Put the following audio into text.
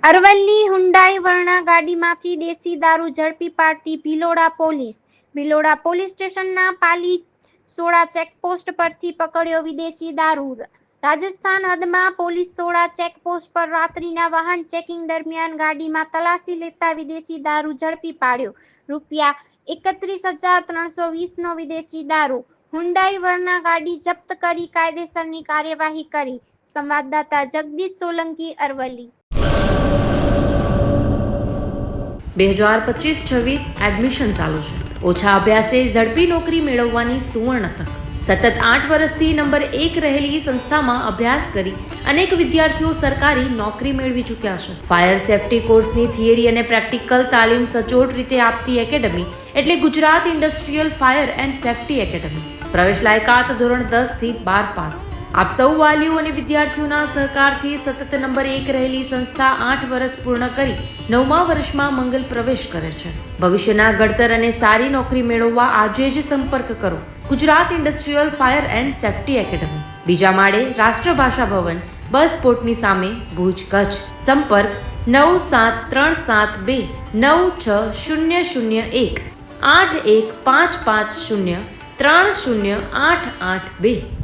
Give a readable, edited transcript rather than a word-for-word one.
Aravalli Hyundai વર્ણા ગાડીમાંથી દેશી દારૂ ઝડપી પાડતી ભિલોડા પોલીસ. ભિલોડા પોલીસ સ્ટેશનના પાલીસોડા ચેકપોસ્ટ પરથી પકડ્યો વિદેશી દારૂ. રાજસ્થાન હદમાં પોલીસોડા ચેકપોસ્ટ પર રાત્રિના વાહન ચેકિંગ દરમિયાન ગાડીમાં તલાશી લેતા વિદેશી દારૂ ઝડપી પાડ્યો. ₹31,320 નો વિદેશી દારૂ. હુન્ડાઈ વર્ના ગાડી જપ્ત કરી કાયદેસરની કાર્યવાહી કરી. સંવાદદાતા જગદીશ સોલંકી, અરવલ્લી. 2025-26 એડમિશન ચાલુ છે. ઓછા અભ્યાસે ઝડપી નોકરી મેળવવાની સુવર્ણ તક. સતત 8 વર્ષથી નંબર 1 રહેલી સંસ્થામાં અભ્યાસ કરી અનેક વિદ્યાર્થીઓ સરકારી નોકરી મેળવી ચૂક્યા છે. ફાયર સેફટી કોર્સની થિયરી અને પ્રેક્ટિકલ તાલીમ સચોટ રીતે આપતી એકેડમી એટલે Gujarat industrial fire and safety academy. પ્રવેશ લાયકાત ધોરણ 10 થી 12 પાસ. આપ સૌ વાલીઓ અને વિદ્યાર્થીઓના સહકારથી સતત નંબર 1 રહેલી સંસ્થા 8 વર્ષ પૂર્ણ કરી 9મા વર્ષમાં મંગલ પ્રવેશ કરે છે. ભવિષ્યના ઘડતર અને સારી નોકરી મેળવવા આજે જ સંપર્ક કરો Gujarat industrial fire and safety academy, બીજા માળે રાષ્ટ્રભાષા ભવન, બસ પોર્ટની સામે, ભુજ, કચ્છ. સંપર્ક 9737296001 8155030882.